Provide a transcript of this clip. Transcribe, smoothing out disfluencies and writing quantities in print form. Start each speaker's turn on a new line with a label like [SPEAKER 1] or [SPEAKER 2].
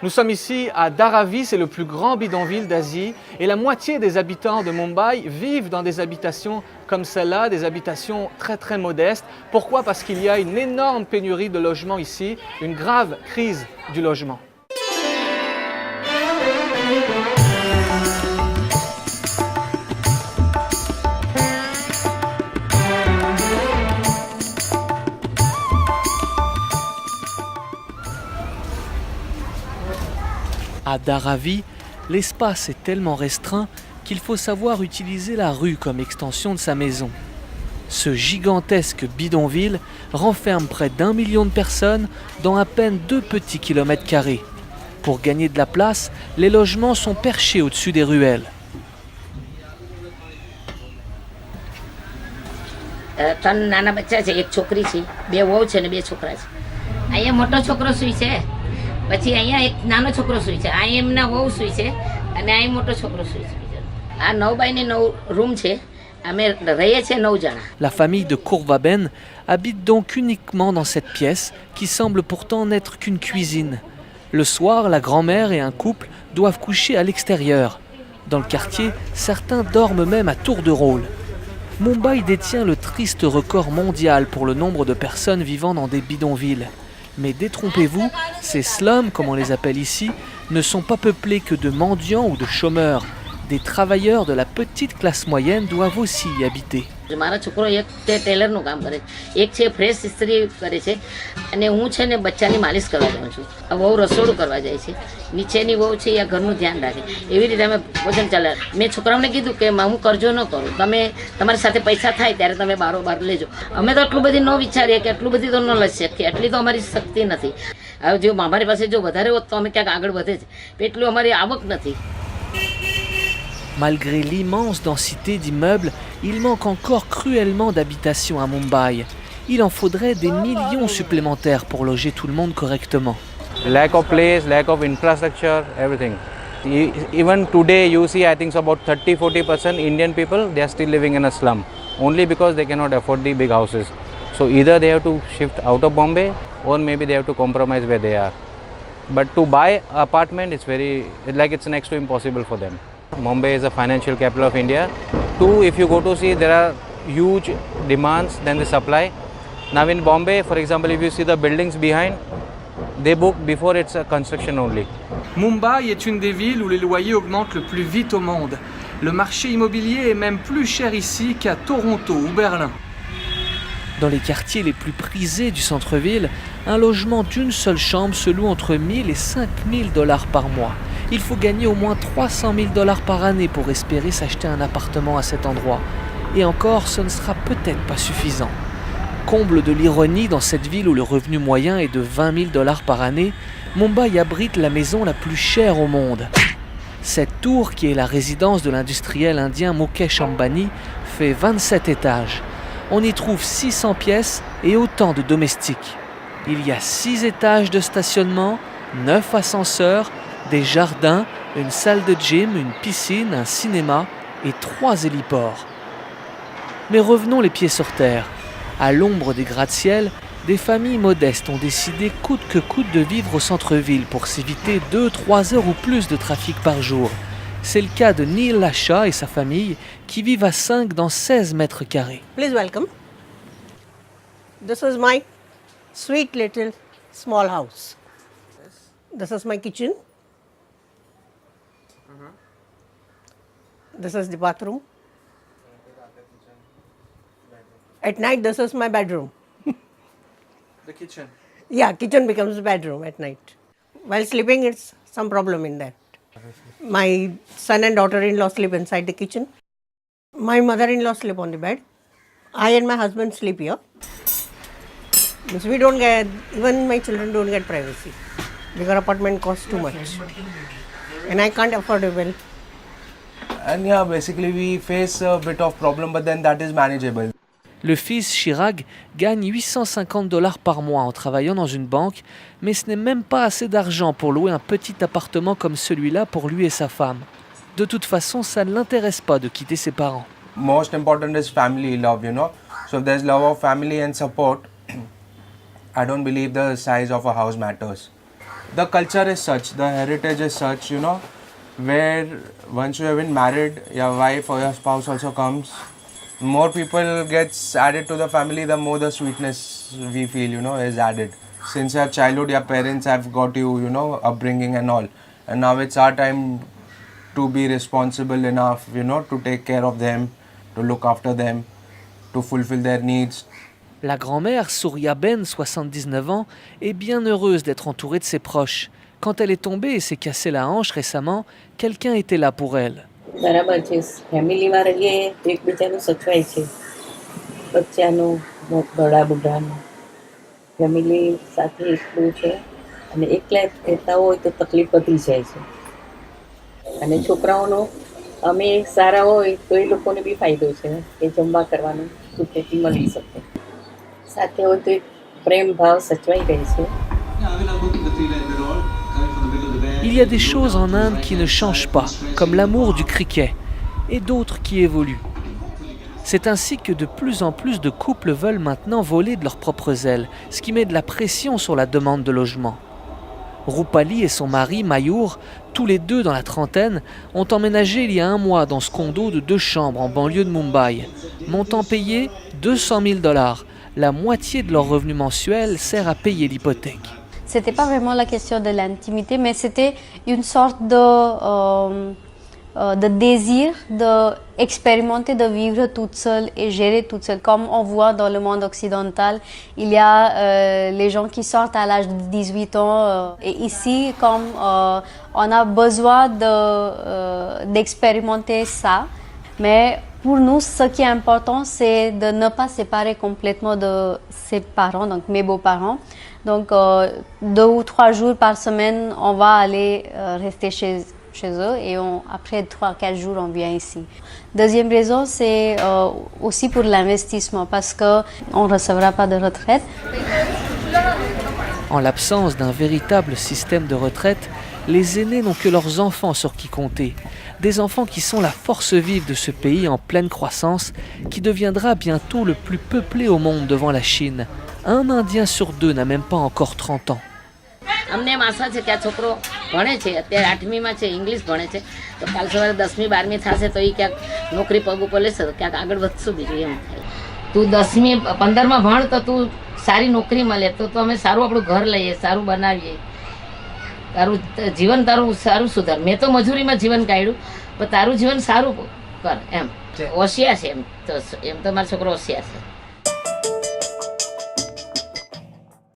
[SPEAKER 1] Nous sommes ici à Dharavi, c'est le plus grand bidonville d'Asie et la moitié des habitants de Mumbai vivent dans des habitations comme celle-là, des habitations très modestes. Pourquoi? Parce qu'il y a une énorme pénurie de logements ici, une grave crise du logement. À Dharavi, l'espace est tellement restreint qu'il faut savoir utiliser la rue comme extension de sa maison. Ce gigantesque bidonville renferme près d'1 million de personnes dans à peine 2 petits kilomètres carrés. Pour gagner de la place, les logements sont perchés au-dessus des ruelles.
[SPEAKER 2] પછી અહીંયા એક નાનો છોકરો સૂઈ છે આ એમના વહુ સૂઈ છે અને આ મોટો છોકરો સૂઈ છે બીજો આ 9 બાય 9 રૂમ છે અમે રહીએ છે 9 જણા.
[SPEAKER 1] La famille de Kourvaben habite donc uniquement dans cette pièce qui semble pourtant n'être qu'une cuisine. Le soir, la grand-mère et un couple doivent coucher à l'extérieur. Dans le quartier, certains dorment même à tour de rôle. Mumbai détient le triste record mondial pour le nombre de personnes vivant dans des bidonvilles. Mais détrompez-vous, ces slums, comme on les appelle ici, ne sont pas peuplés que de mendiants ou de chômeurs. Des travailleurs de la petite classe moyenne doivent aussi y habiter.
[SPEAKER 2] મારા છોકરો એક તે ટેલરનું કામ કરે છે એક છે ફ્રેશ ઇસ્ત્રી કરે છે અને હું છે ને બચ્ચાની માલિશ કરવા જાઉં છું આ વહુ રસોડું કરવા જાય છે નીચેની વહુ છે આ ઘરનું ધ્યાન રાખે એવી રીતે અમે ભોજન ચાલે મેં છોકરાઓને કીધું કે હું કરજો ન કરું તમે તમારી સાથે પૈસા થાય ત્યારે તમે બારોબાર લેજો અમે તો આટલું બધી ન વિચારીએ કે આટલું બધી તો ન લઈ શકીએ આટલી તો અમારી શક્તિ નથી હવે જો અમારી પાસે જો વધારે હોત તો અમે ક્યાંક આગળ વધે છે એટલું અમારી આવક નથી.
[SPEAKER 1] Malgré l'immense densité d'immeubles, il manque encore cruellement d'habitations à Mumbai. Il en faudrait des millions supplémentaires pour loger tout le monde correctement.
[SPEAKER 3] Lack of place, lack of infrastructure, everything. Even today you see I think so about 30-40% Indian people they are still living in a slum only because they cannot afford the big houses. So either they have to shift out of Bombay or maybe they have to compromise where they are. But to buy an apartment it's next to impossible for them. Mumbai is a financial capital of India. Two, if you go to see, there are huge demands than the supply. Now in Bombay, for example, if you see the buildings behind, they book before it's a construction only.
[SPEAKER 1] Mumbai est une des villes où les loyers augmentent le plus vite au monde. Le marché immobilier est même plus cher ici qu'à Toronto ou Berlin. Dans les quartiers les plus prisés du centre-ville, un logement d'une seule chambre se loue entre 1000 et 5000 dollars par mois. Il faut gagner au moins 300 000 dollars par année pour espérer s'acheter un appartement à cet endroit. Et encore, ce ne sera peut-être pas suffisant. Comble de l'ironie, dans cette ville où le revenu moyen est de 20 000 dollars par année, Mumbai abrite la maison la plus chère au monde. Cette tour, qui est la résidence de l'industriel indien Mukesh Ambani, fait 27 étages. On y trouve 600 pièces et autant de domestiques. Il y a 6 étages de stationnement, 9 ascenseurs, des jardins, une salle de gym, une piscine, un cinéma et 3 héliports. Mais revenons les pieds sur terre. À l'ombre des gratte-ciel, des familles modestes ont décidé coûte que coûte de vivre au centre-ville pour s'éviter 2-3 heures ou plus de trafic par jour. C'est le cas de Neil Lasha et sa famille qui vivent à 5 dans 16 mètres carrés.
[SPEAKER 4] Please welcome. This is my sweet little small house. This is my kitchen. This is the bathroom. At night, this is my bedroom.
[SPEAKER 1] The kitchen.
[SPEAKER 4] Yeah, kitchen becomes bedroom at night. While sleeping, it's some problem in that. My son and daughter-in-law sleep inside the kitchen. My mother-in-law sleep on the bed. I and my husband sleep here. Because we don't get, even my children don't get privacy. Bigger apartment costs too much. And I can't afford it well.
[SPEAKER 5] And yeah, basically we face a bit of problem, but then that is manageable.
[SPEAKER 1] Le fils Chirag gagne 850 dollars par mois en travaillant dans une banque, mais ce n'est même pas assez d'argent pour louer un petit appartement comme celui-là pour lui et sa femme. De toute façon, ça ne l'intéresse pas de quitter ses parents.
[SPEAKER 5] Most important is family love, you know. So if there's love of family and support, I don't believe the size of a house matters. the culture is such, the heritage is such, you know, where once you have been married, your wife or your spouse also comes, more people gets added to the family, the more the sweetness we feel, you know, is added. Since your childhood, your parents have got you, you know, upbringing and all, and now it's our time to be responsible enough, you know, to take care of them, to look after them, to fulfill their needs.
[SPEAKER 1] La grand-mère, Souria Ben, 79 ans, est bien heureuse d'être entourée de ses proches. Quand elle est tombée et s'est cassé la hanche récemment, quelqu'un était là pour elle.
[SPEAKER 6] બરાબર છે ફેમિલીમાં રહીએ તો એકબીજાનું સચવાય છે બચ્ચાનું બડા બુઢાનું ફેમિલી સાથે એકલું છે અને એકલા રહેતા હોય તો તકલીફ વધી જાય છે અને છોકરાઓનો અમે સારા હોય તો એ લોકોને બી ફાયદો છે કે જમવા કરવાનું સુખેથી મળી શકે સાથે હોય તો એક પ્રેમ ભાવ સચવાઈ રહે છે.
[SPEAKER 1] Il y a des choses en Inde qui ne changent pas, comme l'amour du cricket, et d'autres qui évoluent. C'est ainsi que de plus en plus de couples veulent maintenant voler de leurs propres ailes, ce qui met de la pression sur la demande de logement. Rupali et son mari, Mayur, tous les deux dans la trentaine, ont emménagé il y a un mois dans ce condo de 2 chambres en banlieue de Mumbai. Montant payé, $200,000. La moitié de leur revenu mensuel sert à payer l'hypothèque.
[SPEAKER 7] C'était pas vraiment la question de l'intimité, mais c'était une sorte de désir d'expérimenter, de vivre toute seule et gérer toute seule. Comme on voit dans le monde occidental, il y a les gens qui sortent à l'âge de 18 ans. Et ici, comme on a besoin d'expérimenter ça, mais pour nous, ce qui est important, c'est de ne pas séparer complètement de ses parents, donc mes beaux-parents. Donc, 2 ou 3 jours par semaine, on va aller rester chez eux et après 3-4 jours, on vient ici. Deuxième raison, c'est aussi pour l'investissement parce qu'on ne recevra pas de retraite.
[SPEAKER 1] En l'absence d'un véritable système de retraite, les aînés n'ont que leurs enfants sur qui compter. Des enfants qui sont la force vive de ce pays en pleine croissance, qui deviendra bientôt le plus peuplé au monde devant la Chine. Un Indien sur 2 n'a même pas encore 30 ans.
[SPEAKER 2] અમને એમ આશા છે કે આ છોકરો ભણે છે અત્યારે 8મીમાં છે ઇંગ્લિશ ભણે છે તો કાલ સવારે 10મી 12મી થશે તો એ ક્યાંક નોકરી પગ ઉપર લેશે તો ક્યાંક આગળ વધશું બીજું એમ થાય. તું 10મી 15માં ભણ તો તું સારી નોકરી મળે તો અમે સારું આપણું ઘર લઈએ સારું બનાવીએ તારું જીવન તારું સારું સુધાર. મેં તો મજૂરીમાં જીવન કાઢ્યું પણ તારું જીવન સારું કર એમ હોશિયાર છે એમ તો મારો છોકરો હોશિયાર છે.